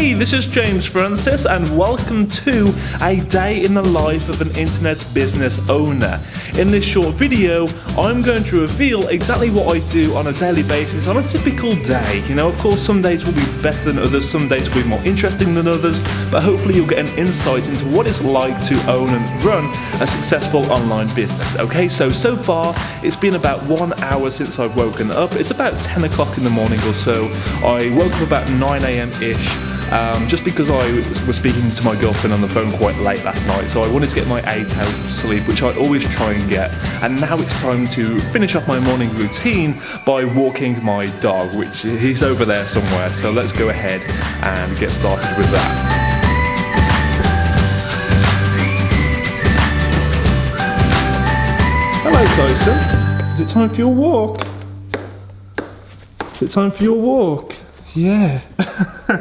Hey, this is James Francis and welcome to a day in the life of an internet business owner. In this short video, I'm going to reveal exactly what I do on a daily basis on a typical day. You know, of course, some days will be better than others, some days will be more interesting than others, but hopefully you'll get an insight into what it's like to own and run a successful online business. Okay, so far it's been about 1 hour since I've woken up. It's about 10 o'clock in the morning or so. I woke up about 9 a.m.-ish. Just because I was speaking to my girlfriend on the phone quite late last night, so I wanted to get my 8 hours of sleep, which I always try and get. And now it's time to finish off my morning routine by walking my dog, which he's over there somewhere. So let's go ahead and get started with that. Hello, Tyson. Is it time for your walk? Is it time for your walk? Yeah. We'll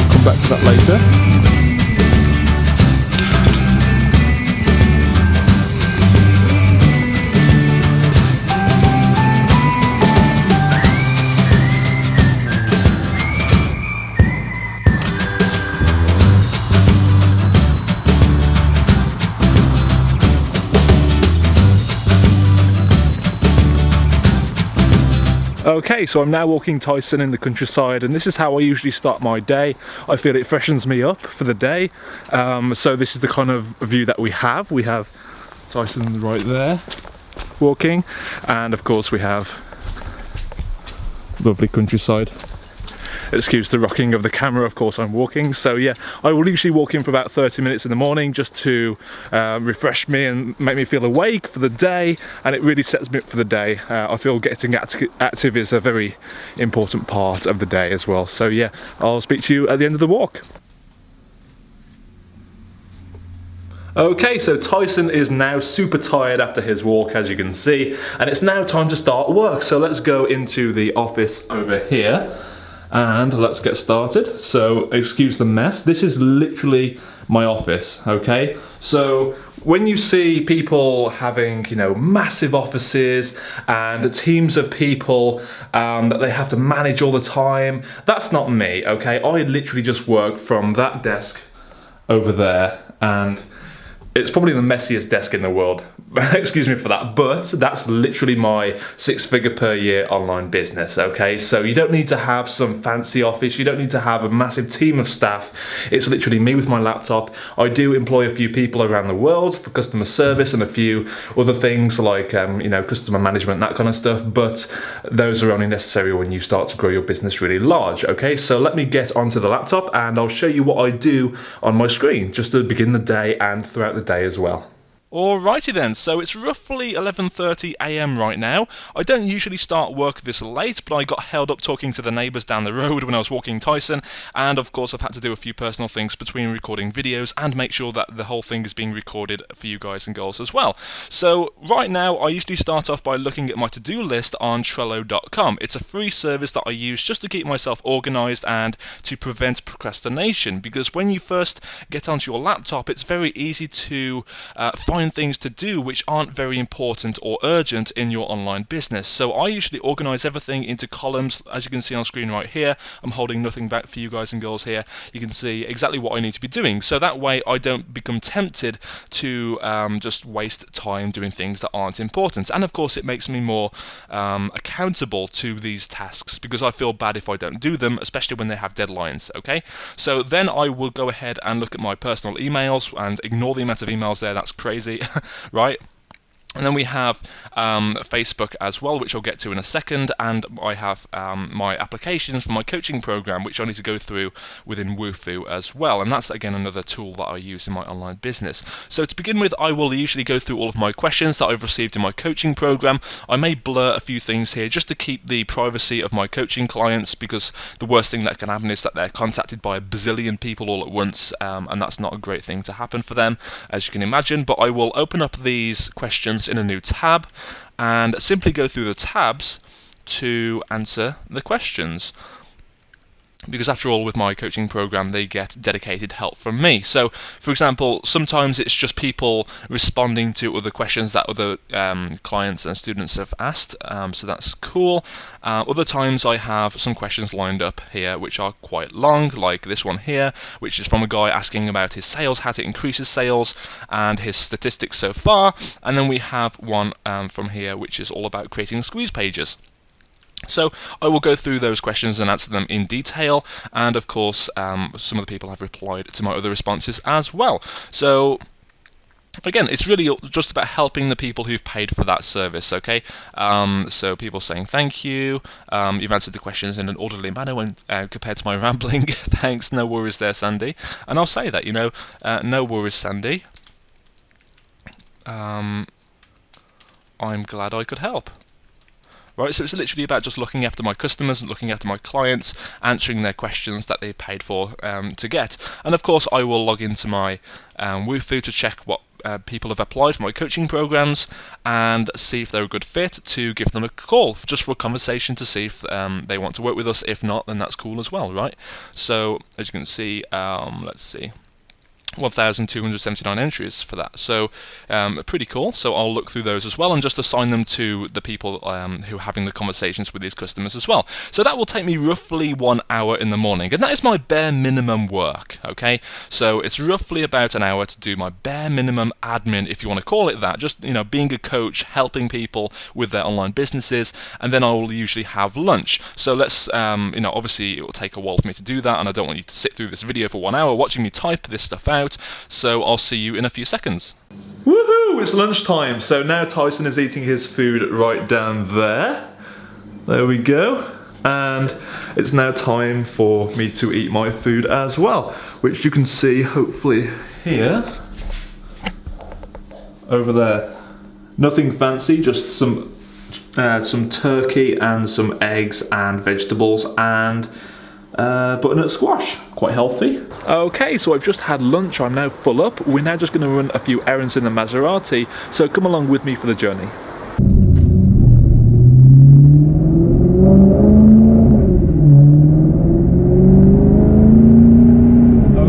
come back to that later. Okay, so I'm now walking Tyson in the countryside, and this is how I usually start my day. I feel it freshens me up for the day. So this is the kind of view that we have. We have Tyson right there walking, and of course we have lovely countryside. Excuse the rocking of the camera, of course I'm walking. So yeah, I will usually walk in for about 30 minutes in the morning just to refresh me and make me feel awake for the day, and it really sets me up for the day. I feel getting active is a very important part of the day as well. So yeah, I'll speak to you at the end of the walk. Okay, so Tyson is now super tired after his walk, as you can see, and it's now time to start work. So let's go into the office over here. And let's get started. So excuse the mess. This is literally my office, okay? So when you see people having, you know, massive offices and teams of people that they have to manage all the time, that's not me, okay? I literally just work from that desk over there, and it's probably the messiest desk in the world. Excuse me for that, but that's literally my 6-figure per year online business, okay? So you don't need to have some fancy office, you don't need to have a massive team of staff. It's literally me with my laptop. I do employ a few people around the world for customer service and a few other things like, you know, customer management, that kind of stuff, but those are only necessary when you start to grow your business really large, okay? So let me get onto the laptop and I'll show you what I do on my screen, just to begin the day and throughout the day as well. Alrighty then, so it's roughly 11:30 AM right now. I don't usually start work this late, but I got held up talking to the neighbours down the road when I was walking Tyson, and of course I've had to do a few personal things between recording videos and make sure that the whole thing is being recorded for you guys and girls as well. So right now I usually start off by looking at my to-do list on Trello.com. It's a free service that I use just to keep myself organised and to prevent procrastination, because when you first get onto your laptop it's very easy to find things to do which aren't very important or urgent in your online business. So I usually organise everything into columns. As you can see on screen right here, I'm holding nothing back for you guys and girls here. You can see exactly what I need to be doing, so that way I don't become tempted to just waste time doing things that aren't important. And of course it makes me more accountable to these tasks, because I feel bad if I don't do them, especially when they have deadlines, okay? So then I will go ahead and look at my personal emails and ignore the amount of emails there. That's crazy. Right? And then we have Facebook as well, which I'll get to in a second, and I have my applications for my coaching program, which I need to go through within Wufoo as well, and that's again another tool that I use in my online business. So to begin with, I will usually go through all of my questions that I've received in my coaching program. I may blur a few things here just to keep the privacy of my coaching clients, because the worst thing that can happen is that they're contacted by a bazillion people all at once, and that's not a great thing to happen for them, as you can imagine. But I will open up these questions in a new tab and simply go through the tabs to answer the questions. Because after all, with my coaching program, they get dedicated help from me. So, for example, sometimes it's just people responding to other questions that other clients and students have asked, so that's cool. Other times I have some questions lined up here which are quite long, like this one here, which is from a guy asking about his sales, how to increase his sales, and his statistics so far. And then we have one from here which is all about creating squeeze pages. So I will go through those questions and answer them in detail, and of course some of the people have replied to my other responses as well. So again, it's really just about helping the people who've paid for that service, okay? So people saying thank you, you've answered the questions in an orderly manner when compared to my rambling. Thanks, no worries there, Sandy. And I'll say that, no worries, Sandy. I'm glad I could help. Right, so it's literally about just looking after my customers, looking after my clients, answering their questions that they paid for to get. And of course, I will log into my Wufoo to check what people have applied for my coaching programs and see if they're a good fit, to give them a call just for a conversation to see if they want to work with us. If not, then that's cool as well, right? So as you can see, let's see. 1,279 entries for that, so pretty cool. So I'll look through those as well and just assign them to the people who are having the conversations with these customers as well. So that will take me roughly 1 hour in the morning, and that is my bare minimum work, okay? So it's roughly about an hour to do my bare minimum admin, if you want to call it that, just being a coach, helping people with their online businesses, and then I will usually have lunch. So let's obviously it will take a while for me to do that, and I don't want you to sit through this video for 1 hour watching me type this stuff out. So I'll see you in a few seconds. Woohoo! It's lunchtime. So now Tyson is eating his food right down there. There we go. And it's now time for me to eat my food as well, which you can see hopefully here. Over there. Nothing fancy, just some turkey and some eggs and vegetables and butternut squash, quite healthy. Okay, so I've just had lunch, I'm now full up. We're now just going to run a few errands in the Maserati, so come along with me for the journey.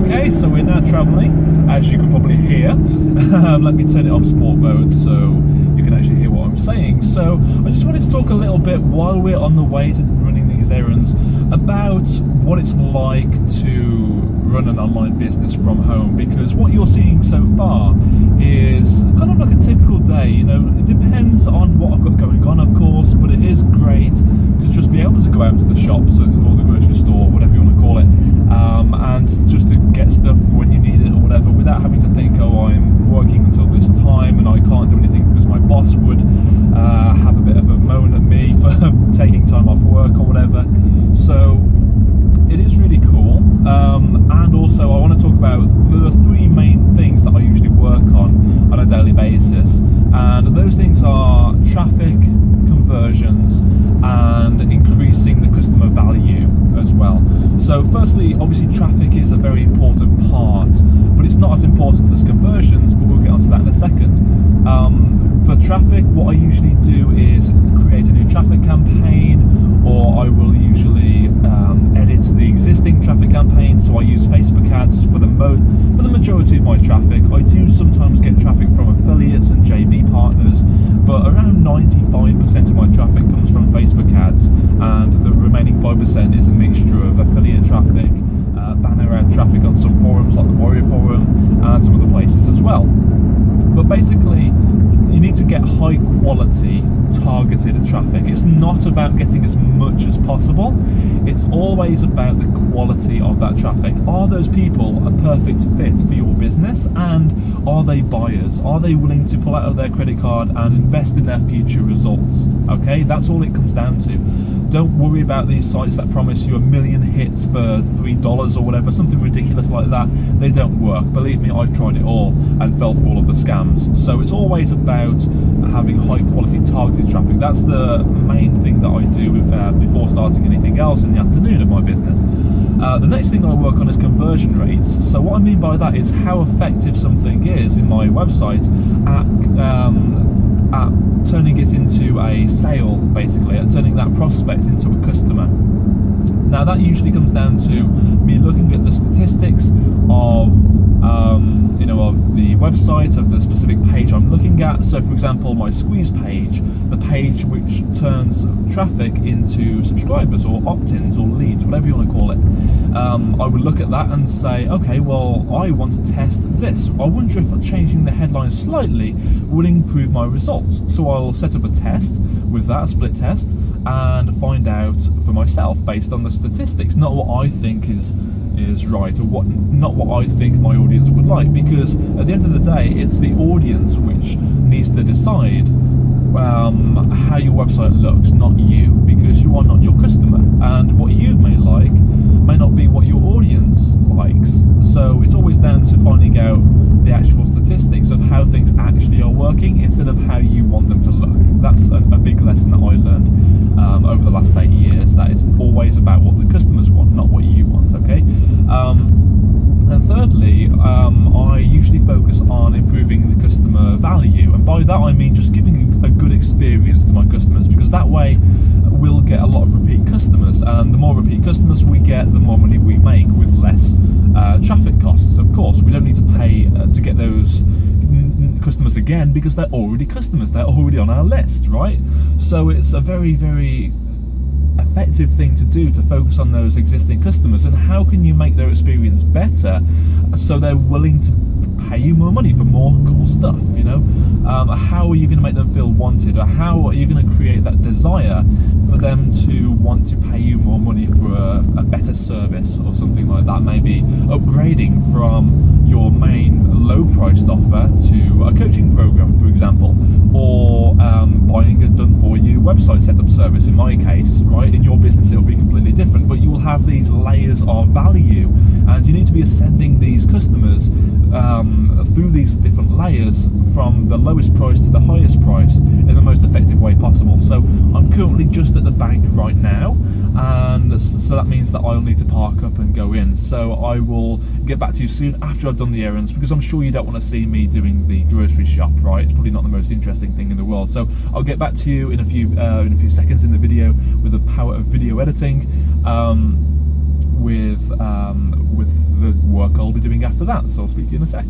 Okay, so we're now travelling, as you can probably hear. Let me turn it off sport mode so you can actually hear what I'm saying. So I just wanted to talk a little bit while we're on the way to running these errands about what it's like to run an online business from home, because what you're seeing so far is kind of like a typical day. It depends on what I've got going on, of course, but it is great to just be able to go out to the shops or the grocery store, whatever you want to call it, and just to get stuff when you need it or whatever, without having to think, oh, I'm working until this time and I can't do anything because my boss would have a bit of a moan at me for taking time off work or whatever. So it is really cool. And also I want to talk about the three main things that I usually work on a daily basis, and those things are traffic, conversions, and increasing the customer value as well. So firstly, obviously traffic is a very important part, but it's not as important as conversions, but we'll get onto that in a second. For traffic, what I usually do is create a new traffic campaign, or I will usually edit the existing traffic campaign. So I use Facebook ads for the majority of my traffic. I do sometimes get traffic from affiliates and JV partners, but around 95% of my traffic comes from Facebook ads, and the remaining 5% is a mixture of affiliate traffic, banner ad traffic on some forums like the Warrior Forum and some other places as well. But basically, you need to get high quality targeted traffic. It's not about getting as much as possible, it's always about the quality of that traffic. Are those people a perfect fit for your business, and are they buyers? Are they willing to pull out their credit card and invest in their future results? Okay, that's all it comes down to. Don't worry about these sites that promise you 1 million hits for $3 or whatever, something ridiculous like that. They don't work. Believe me, I've tried it all and fell for all of the scams. So it's always about having high quality targeted traffic. That's the main thing that I do before starting anything else in the afternoon of my business. The next thing I work on is conversion rates. So what I mean by that is how effective something is in my website at turning it into a sale, basically, at turning that prospect into a customer. Now that usually comes down to me looking at the statistics of of the website, of the specific page I'm looking at. So for example, my squeeze page, the page which turns traffic into subscribers or opt-ins or leads, whatever you want to call it. I would look at that and say, okay, well, I want to test this. I wonder if changing the headline slightly will improve my results. So I'll set up a test with that, a split test, and find out for myself based on the statistics, not what I think is right, or not what I think my audience would like, because at the end of the day it's the audience which needs to decide how your website looks, not you, because you are not your customer, and what you may like may not be what your audience likes. So it's always down to finding out the actual statistics of how things actually are working instead of how you want them to look. That's a big lesson that I learned over the last 8 years, that it's always about what the customers want, not what you want, okay? And thirdly, I usually focus on improving the customer value, and by that I mean just giving a good experience to my customers, because that way we'll get a lot of repeat customers, and the more repeat customers we get, the more money we make with less traffic costs. Of course, we don't need to pay to get those customers again, because they're already customers, they're already on our list, right? So it's a very, very effective thing to do, to focus on those existing customers, and how can you make their experience better so they're willing to pay you more money for more cool stuff, how are you going to make them feel wanted, or how are you going to create that desire for them to want to pay you more money for a better service or something like that? Maybe upgrading from your main low priced offer to a coaching program, for example, or buying a done for you website setup service. In my case, right, in your business it'll be completely different, but you will have these layers of value, and you need to be ascending these customers through these different layers from the lowest price to the highest price in the most effective way possible. So I'm currently just at the bank right now, and so that means that I'll need to park up and go in. So I will get back to you soon after I've done the errands, because I'm sure you don't want to see me doing the grocery shop, right? It's probably not the most interesting thing in the world. So I'll get back to you in a few seconds in the video with the power of video editing, with the work I'll be doing after that. So I'll speak to you in a sec.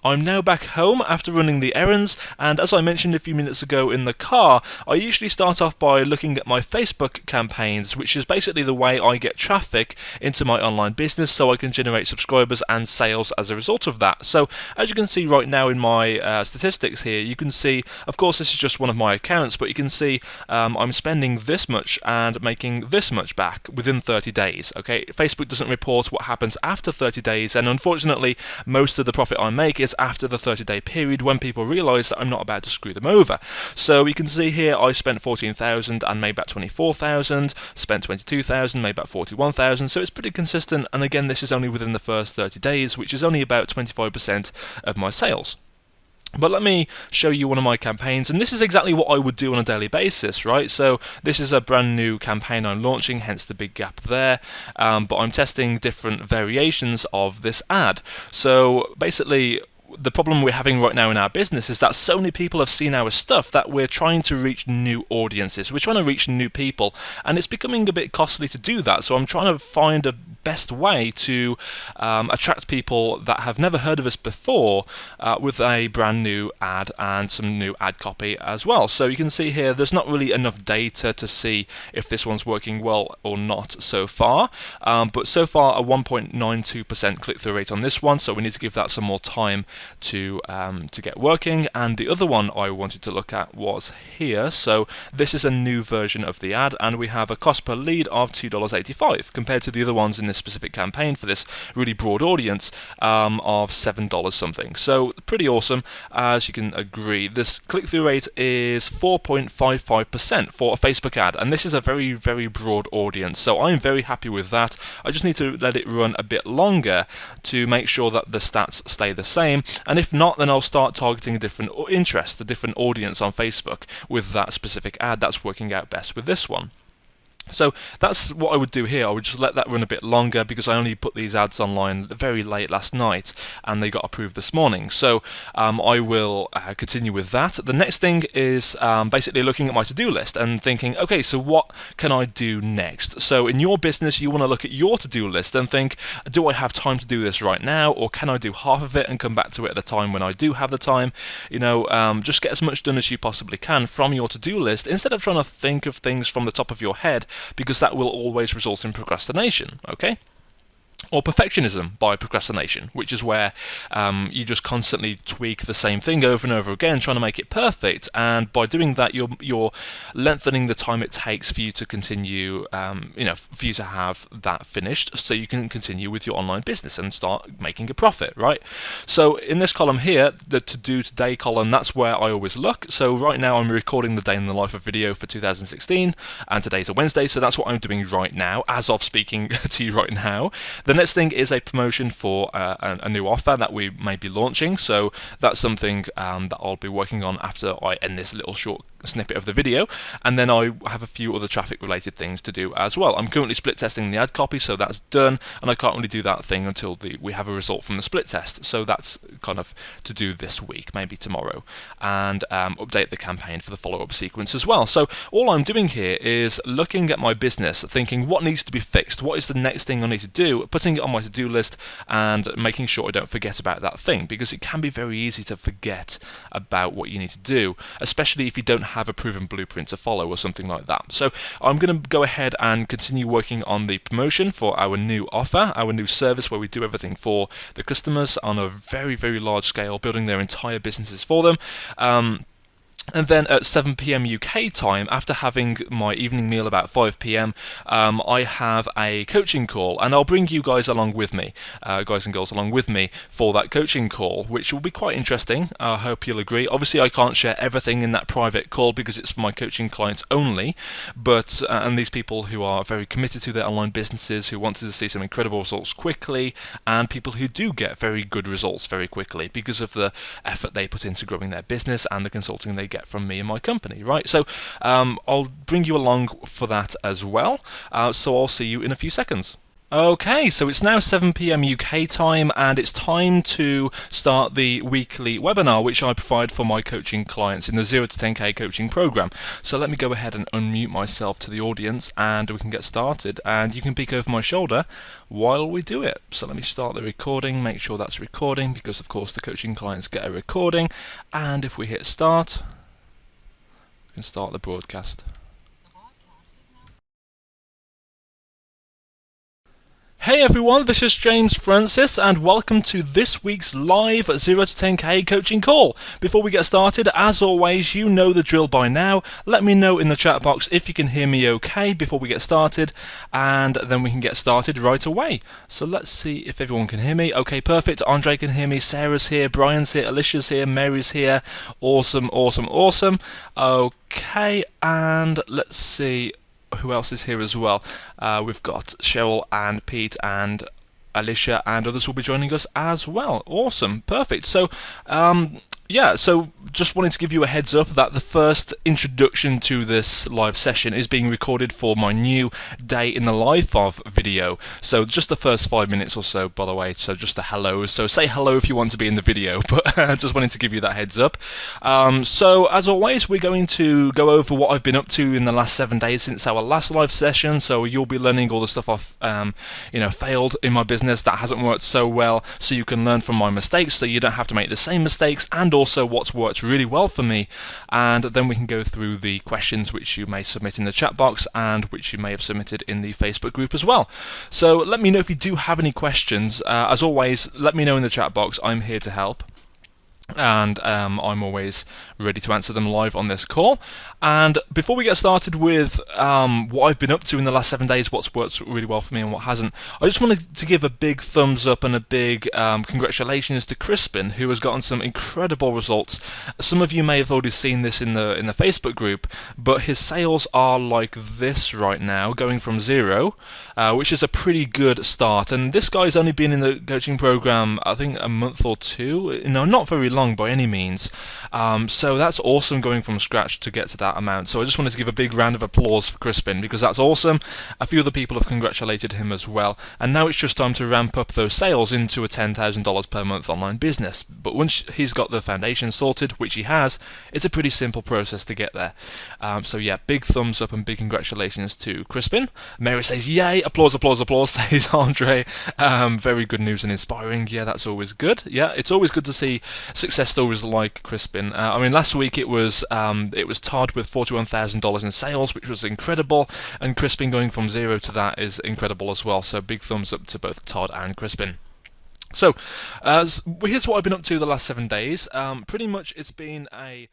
I'm now back home after running the errands, and as I mentioned a few minutes ago in the car, I usually start off by looking at my Facebook campaigns, which is basically the way I get traffic into my online business so I can generate subscribers and sales as a result of that. So as you can see right now in my statistics here, you can see, of course this is just one of my accounts, but you can see I'm spending this much and making this much back within 30 days. Okay, Facebook doesn't report what happens after 30 days, and unfortunately most of the profit I make is after the 30-day period, when people realise that I'm not about to screw them over. So you can see here I spent 14,000 and made back 24,000, spent 22,000, made back 41,000, so it's pretty consistent, and again this is only within the first 30 days, which is only about 25% of my sales. But let me show you one of my campaigns, and this is exactly what I would do on a daily basis, right? So this is a brand new campaign I'm launching, hence the big gap there, but I'm testing different variations of this ad. So basically, the problem we're having right now in our business is that so many people have seen our stuff that we're trying to reach new audiences. We're trying to reach new people, and it's becoming a bit costly to do that. So I'm trying to find a best way to attract people that have never heard of us before with a brand new ad and some new ad copy as well. So you can see here there's not really enough data to see if this one's working well or not so far, but so far a 1.92% click-through rate on this one, so we need to give that some more time to get working. And the other one I wanted to look at was here. So this is a new version of the ad, and we have a cost per lead of $2.85 compared to the other ones in this specific campaign for this really broad audience of $7 something. So pretty awesome, as you can agree. This click-through rate is 4.55% for a Facebook ad, and this is a very, very broad audience, so I'm very happy with that. I just need to let it run a bit longer to make sure that the stats stay the same, and if not, then I'll start targeting a different interest, a different audience on Facebook with that specific ad. That's working out best with this one. So that's what I would do here. I would just let that run a bit longer because I only put these ads online very late last night and they got approved this morning. So I will continue with that. The next thing is basically looking at my to-do list and thinking, okay, so what can I do next? So in your business, you want to look at your to-do list and think, do I have time to do this right now, or can I do half of it and come back to it at a time when I do have the time? Just get as much done as you possibly can from your to-do list instead of trying to think of things from the top of your head, because that will always result in procrastination, okay? Or perfectionism by procrastination, which is where you just constantly tweak the same thing over and over again, trying to make it perfect. And by doing that, you're lengthening the time it takes for you to continue, for you to have that finished, so you can continue with your online business and start making a profit, right? So in this column here, the to-do today column, that's where I always look. So right now I'm recording the day in the life of video for 2016, and today's a Wednesday, so that's what I'm doing right now, as of speaking to you right now. The next thing is a promotion for a new offer that we may be launching, so that's something that I'll be working on after I end this little short snippet of the video, and then I have a few other traffic related things to do as well. I'm currently split testing the ad copy, so that's done, and I can't really do that thing until we have a result from the split test, so that's kind of to do this week, maybe tomorrow, and update the campaign for the follow-up sequence as well. So all I'm doing here is looking at my business, thinking what needs to be fixed, what is the next thing I need to do, putting it on my to-do list and making sure I don't forget about that thing, because it can be very easy to forget about what you need to do, especially if you don't have a proven blueprint to follow or something like that. So I'm going to go ahead and continue working on the promotion for our new offer, our new service where we do everything for the customers on a very, very large scale, building their entire businesses for them. And then at 7 p.m. UK time, after having my evening meal about 5 p.m, I have a coaching call, and I'll bring you guys along with me, guys and girls along with me for that coaching call, which will be quite interesting. I hope you'll agree. Obviously, I can't share everything in that private call because it's for my coaching clients only, but and these people who are very committed to their online businesses, who want to see some incredible results quickly, and people who do get very good results very quickly because of the effort they put into growing their business and the consulting they get from me and my company, right? So I'll bring you along for that as well. So I'll see you in a few seconds. Okay, so it's now 7 p.m. UK time, and it's time to start the weekly webinar which I provide for my coaching clients in the 0 to 10k coaching program. So let me go ahead and unmute myself to the audience and we can get started, and you can peek over my shoulder while we do it. So let me start the recording, make sure that's recording, because of course the coaching clients get a recording, and if we hit start, we can start the broadcast. Hey everyone, this is James Francis and welcome to this week's live 0 to 10k coaching call. Before we get started, as always, you know the drill by now. Let me know in the chat box if you can hear me okay before we get started, and then we can get started right away. So let's see if everyone can hear me. Okay, perfect. Andre can hear me, Sarah's here, Brian's here, Alicia's here, Mary's here. Awesome, awesome, awesome. Okay, and let's see who else is here as well. We've got Cheryl and Pete and Alicia, and others will be joining us as well. Awesome, perfect. So yeah, so just wanted to give you a heads up that the first introduction to this live session is being recorded for my new day in the life of video. So just the first 5 minutes or so, by the way, so just a hello. So say hello if you want to be in the video, but just wanted to give you that heads up. So as always, we're going to go over what I've been up to in the last 7 days since our last live session. So you'll be learning all the stuff I've failed in my business that hasn't worked so well, so you can learn from my mistakes so you don't have to make the same mistakes, and also what's worked really well for me. And then we can go through the questions which you may submit in the chat box and which you may have submitted in the Facebook group as well. So let me know if you do have any questions. As always, let me know in the chat box. I'm here to help, and I'm always ready to answer them live on this call. And before we get started with what I've been up to in the last 7 days, what's worked really well for me and what hasn't, I just wanted to give a big thumbs up and a big congratulations to Crispin, who has gotten some incredible results. Some of you may have already seen this in the Facebook group, but his sales are like this right now, going from 0, which is a pretty good start. And this guy's only been in the coaching program, I think, a month or two. No, not very long strong by any means. So that's awesome going from scratch to get to that amount. So I just wanted to give a big round of applause for Crispin, because that's awesome. A few other people have congratulated him as well, and now it's just time to ramp up those sales into a $10,000 per month online business. But once he's got the foundation sorted, which he has, it's a pretty simple process to get there. So yeah, big thumbs up and big congratulations to Crispin. Mary says, yay, applause, applause, applause, says Andre. Very good news and inspiring. Yeah, that's always good. Yeah, it's always good to see success stories like Crispin. I mean, last week it was Todd with $41,000 in sales, which was incredible, and Crispin going from zero to that is incredible as well. So big thumbs up to both Todd and Crispin. So here's what I've been up to the last 7 days. Pretty much it's been a...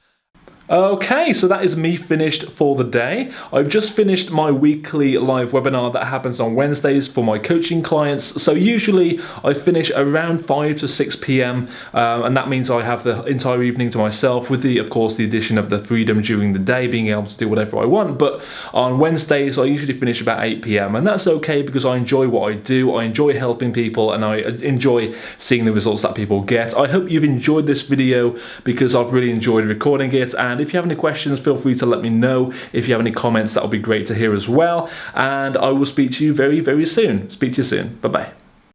Okay, so that is me finished for the day. I've just finished my weekly live webinar that happens on Wednesdays for my coaching clients. So usually I finish around 5 to 6 p.m. And that means I have the entire evening to myself, with of course, the addition of the freedom during the day, being able to do whatever I want. But on Wednesdays, I usually finish about 8 p.m. And that's okay, because I enjoy what I do. I enjoy helping people, and I enjoy seeing the results that people get. I hope you've enjoyed this video, because I've really enjoyed recording it. And if you have any questions, feel free to let me know. If you have any comments, that would be great to hear as well. And I will speak to you very, very soon. Speak to you soon. Bye-bye.